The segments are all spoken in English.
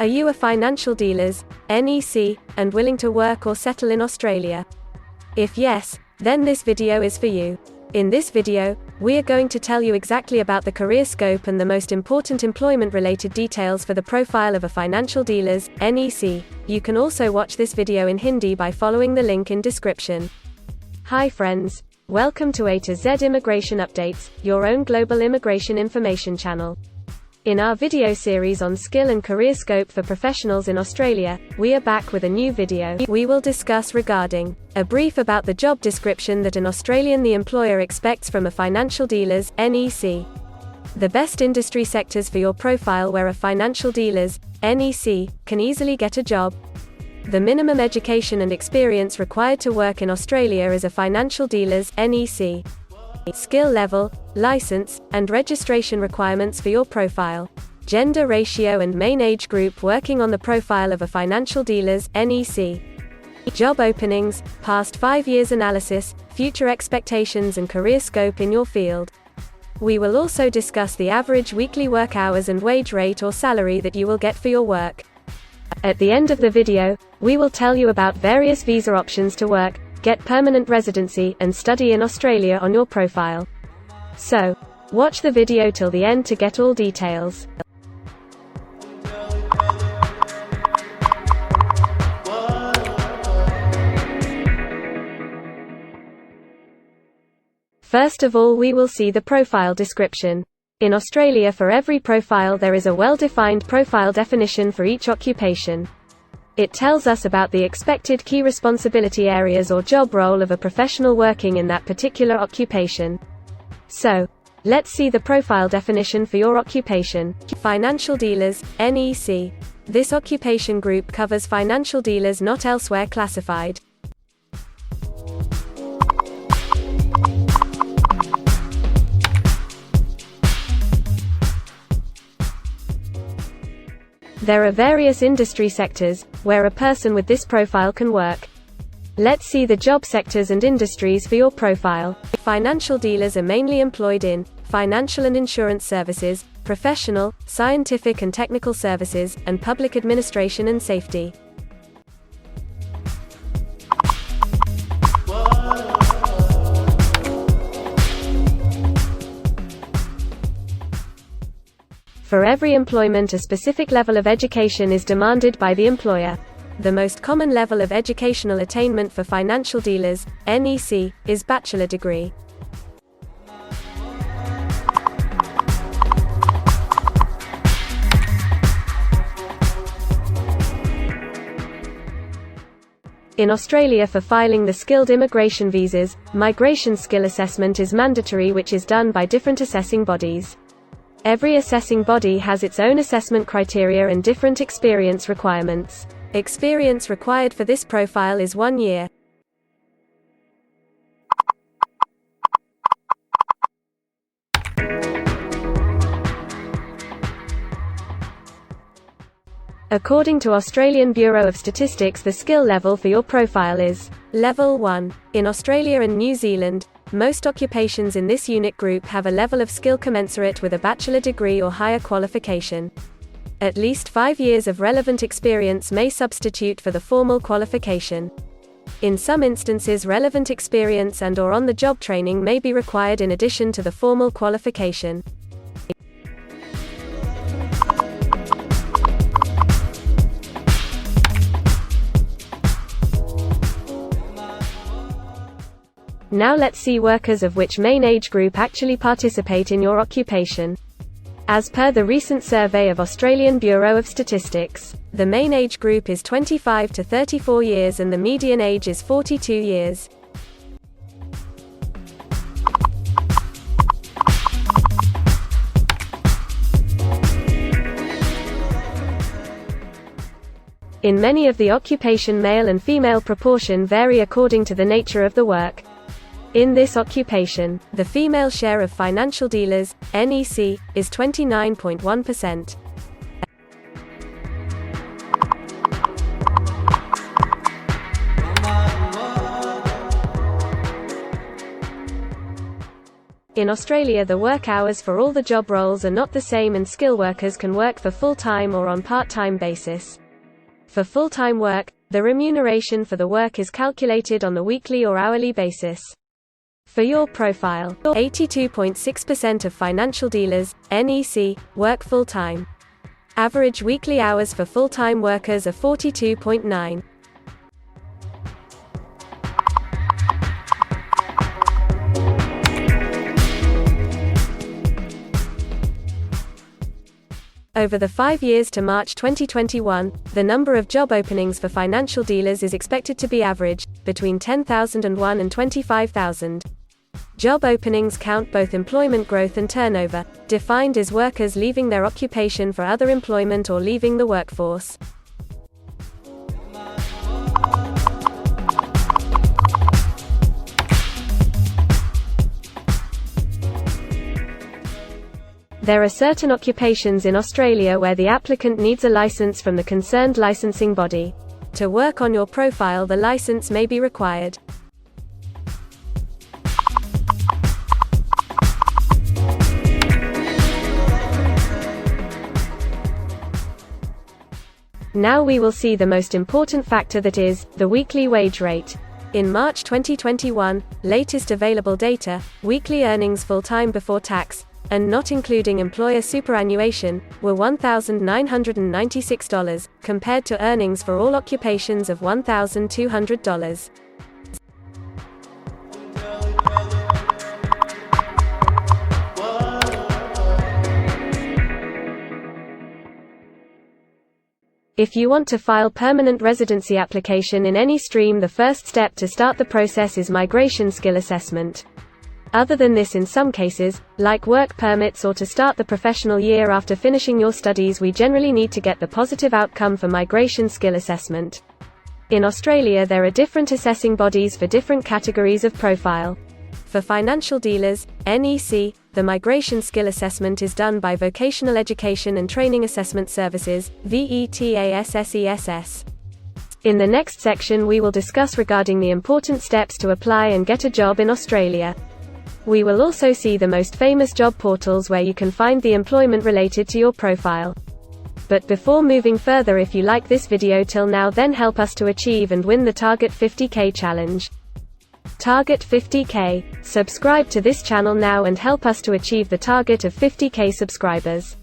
Are you a financial dealers, NEC, and willing to work or settle in Australia? If yes, then this video is for you. In this video, we are going to tell you exactly about the career scope and the most important employment-related details for the profile of a financial dealers, NEC. You can also watch this video in Hindi by following the link in description. Hi friends, welcome to A to Z Immigration Updates, your own global immigration information channel. In our video series on skill and career scope for professionals in Australia, we are back with a new video. We will discuss regarding a brief about the job description that an Australian the employer expects from a financial dealers, NEC. The best industry sectors for your profile where a financial dealers, NEC, can easily get a job. The minimum education and experience required to work in Australia as a financial dealers, NEC. Skill level, license, and registration requirements for your profile. Gender ratio and main age group working on the profile of a financial dealers, NEC. Job openings, past 5 years analysis, future expectations and career scope in your field. We will also discuss the average weekly work hours and wage rate or salary that you will get for your work. At the end of the video, we will tell you about various visa options to work, get permanent residency, and study in Australia on your profile. So, watch the video till the end to get all details. First of all, we will see the profile description. In Australia, for every profile there is a well-defined profile definition for each occupation. It tells us about the expected key responsibility areas or job role of a professional working in that particular occupation. So, let's see the profile definition for your occupation. Financial dealers, NEC. This occupation group covers financial dealers not elsewhere classified. There are various industry sectors where a person with this profile can work. Let's see the job sectors and industries for your profile. Financial dealers are mainly employed in financial and insurance services, professional, scientific and technical services, and public administration and safety. For every employment, a specific level of education is demanded by the employer. The most common level of educational attainment for financial dealers, NEC, is bachelor degree. In Australia, for filing the skilled immigration visas, migration skill assessment is mandatory, which is done by different assessing bodies. Every assessing body has its own assessment criteria and different experience requirements. Experience required for this profile is 1 year. According to Australian Bureau of Statistics, the skill level for your profile is Level 1. In Australia and New Zealand, most occupations in this unit group have a level of skill commensurate with a bachelor degree or higher qualification. At least 5 years of relevant experience may substitute for the formal qualification. In some instances, relevant experience and/or on-the-job training may be required in addition to the formal qualification. Now let's see workers of which main age group actually participate in your occupation. As per the recent survey of Australian Bureau of Statistics, the main age group is 25 to 34 years and the median age is 42 years. In many of the occupation, male and female proportion vary according to the nature of the work. In this occupation, the female share of financial dealers, NEC, is 29.1%. In Australia, the work hours for all the job roles are not the same, and skill workers can work for full-time or on part-time basis. For full-time work, the remuneration for the work is calculated on the weekly or hourly basis. For your profile, 82.6% of financial dealers, NEC, work full-time. Average weekly hours for full-time workers are 42.9. Over the 5 years to March 2021, the number of job openings for financial dealers is expected to be average, between 10,001 and 25,000. Job openings count both employment growth and turnover, defined as workers leaving their occupation for other employment or leaving the workforce. There are certain occupations in Australia where the applicant needs a license from the concerned licensing body. To work on your profile, the license may be required. Now we will see the most important factor, that is, the weekly wage rate. In March 2021, latest available data, weekly earnings full-time before tax, and not including employer superannuation, were $1,996, compared to earnings for all occupations of $1,200. If you want to file permanent residency application in any stream, the first step to start the process is migration skill assessment. Other than this, in some cases, like work permits or to start the professional year after finishing your studies, we generally need to get the positive outcome for migration skill assessment. In Australia, there are different assessing bodies for different categories of profile. For financial dealers, NEC, the migration skill assessment is done by Vocational Education and Training Assessment Services, VETASSESS. In the next section, we will discuss regarding the important steps to apply and get a job in Australia. We will also see the most famous job portals where you can find the employment related to your profile. But before moving further, if you like this video till now, then help us to achieve and win the Target 50K challenge. Target 50K. Subscribe to this channel now and help us to achieve the target of 50K subscribers.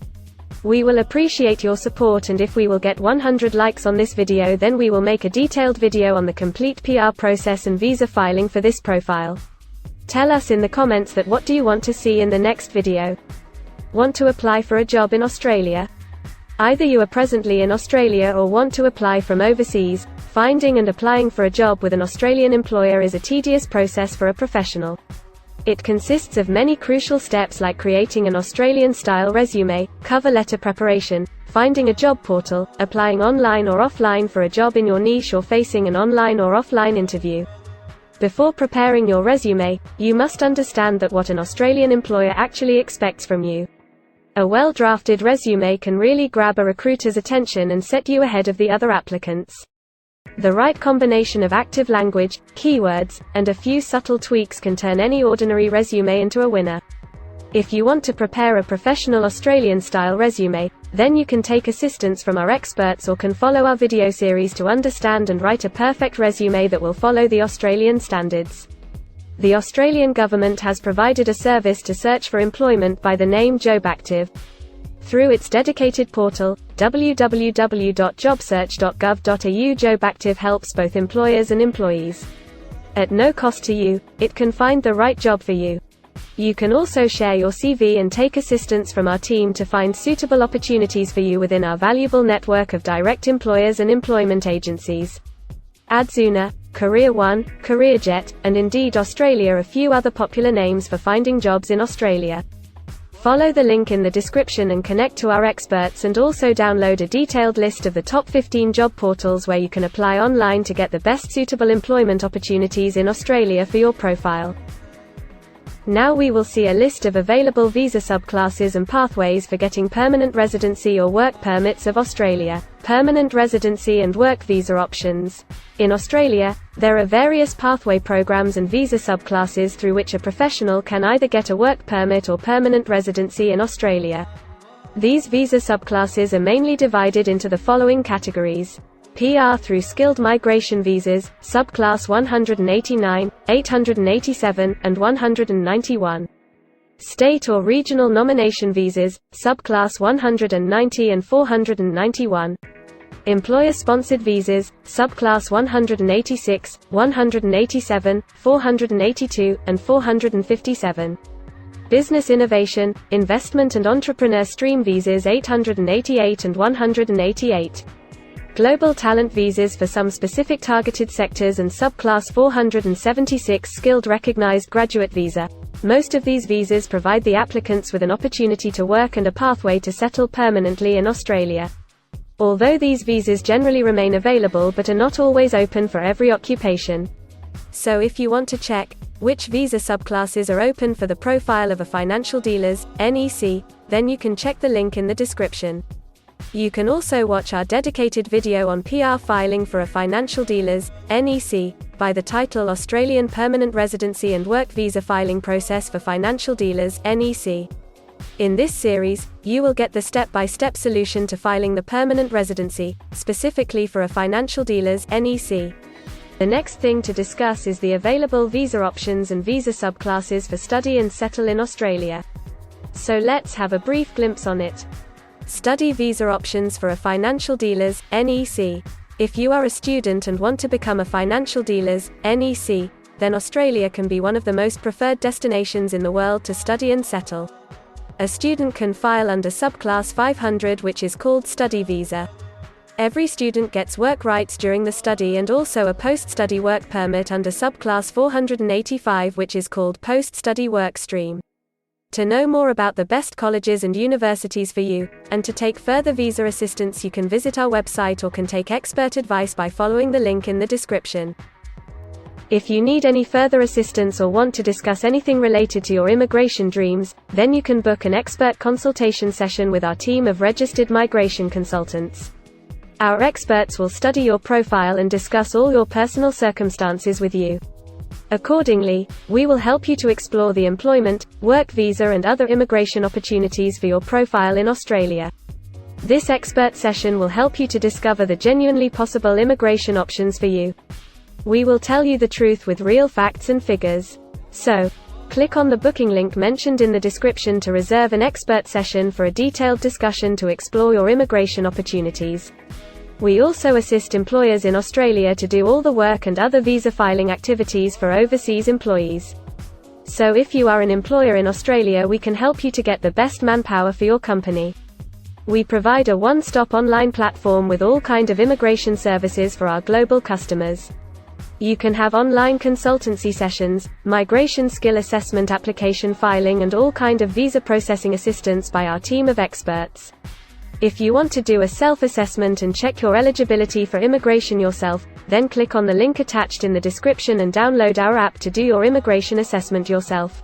We will appreciate your support, and if we will get 100 likes on this video, then we will make a detailed video on the complete PR process and visa filing for this profile. Tell us in the comments that what do you want to see in the next video. Want to apply for a job in Australia? Either you are presently in Australia or want to apply from overseas. Finding and applying for a job with an Australian employer is a tedious process for a professional. It consists of many crucial steps like creating an Australian-style resume, cover letter preparation, finding a job portal, applying online or offline for a job in your niche, or facing an online or offline interview. Before preparing your resume, you must understand that what an Australian employer actually expects from you. A well-drafted resume can really grab a recruiter's attention and set you ahead of the other applicants. The right combination of active language, keywords, and a few subtle tweaks can turn any ordinary resume into a winner. If you want to prepare a professional Australian-style resume, then you can take assistance from our experts or can follow our video series to understand and write a perfect resume that will follow the Australian standards. The Australian government has provided a service to search for employment by the name JobActive. Through its dedicated portal, www.jobsearch.gov.au, JobActive helps both employers and employees. At no cost to you, it can find the right job for you. You can also share your CV and take assistance from our team to find suitable opportunities for you within our valuable network of direct employers and employment agencies. Adzuna, Career One, CareerJet, and Indeed Australia are a few other popular names for finding jobs in Australia. Follow the link in the description and connect to our experts, and also download a detailed list of the top 15 job portals where you can apply online to get the best suitable employment opportunities in Australia for your profile. Now we will see a list of available visa subclasses and pathways for getting permanent residency or work permits of Australia. Permanent residency and work visa options. In Australia, there are various pathway programs and visa subclasses through which a professional can either get a work permit or permanent residency in Australia. These visa subclasses are mainly divided into the following categories. PR through skilled migration visas, subclass 189, 887, and 191. State or regional nomination visas, subclass 190 and 491. Employer-sponsored visas, subclass 186, 187, 482, and 457. Business innovation, investment and entrepreneur stream visas 888 and 188. Global talent visas for some specific targeted sectors and subclass 476 skilled recognized graduate visa. Most of these visas provide the applicants with an opportunity to work and a pathway to settle permanently in Australia. Although these visas generally remain available but are not always open for every occupation. So if you want to check which visa subclasses are open for the profile of a financial dealer's NEC, then you can check the link in the description. You can also watch our dedicated video on PR filing for a financial dealer's NEC, by the title Australian Permanent Residency and Work Visa Filing Process for Financial Dealers NEC. In this series, you will get the step-by-step solution to filing the permanent residency, specifically for a financial dealer's NEC. The next thing to discuss is the available visa options and visa subclasses for study and settle in Australia. So let's have a brief glimpse on it. Study visa options for a financial dealer's NEC. If you are a student and want to become a financial dealer's NEC, then Australia can be one of the most preferred destinations in the world to study and settle. A student can file under subclass 500, which is called study visa. Every student gets work rights during the study and also a post-study work permit under subclass 485, which is called post-study work stream. To know more about the best colleges and universities for you, and to take further visa assistance, you can visit our website or can take expert advice by following the link in the description. If you need any further assistance or want to discuss anything related to your immigration dreams, then you can book an expert consultation session with our team of registered migration consultants. Our experts will study your profile and discuss all your personal circumstances with you. Accordingly, we will help you to explore the employment, work visa and other immigration opportunities for your profile in Australia. This expert session will help you to discover the genuinely possible immigration options for you. We will tell you the truth with real facts and figures. So, click on the booking link mentioned in the description to reserve an expert session for a detailed discussion to explore your immigration opportunities. We also assist employers in Australia to do all the work and other visa filing activities for overseas employees. So if you are an employer in Australia, we can help you to get the best manpower for your company. We provide a one-stop online platform with all kind of immigration services for our global customers. You can have online consultancy sessions, migration skill assessment, application filing and all kind of visa processing assistance by our team of experts. If you want to do a self-assessment and check your eligibility for immigration yourself, then click on the link attached in the description and download our app to do your immigration assessment yourself.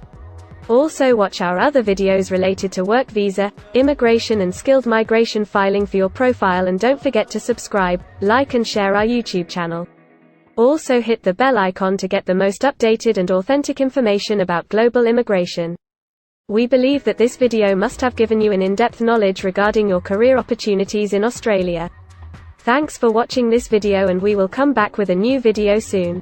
Also watch our other videos related to work visa, immigration and skilled migration filing for your profile, and don't forget to subscribe, like and share our YouTube channel. Also hit the bell icon to get the most updated and authentic information about global immigration. We believe that this video must have given you an in-depth knowledge regarding your career opportunities in Australia. Thanks for watching this video, and we will come back with a new video soon.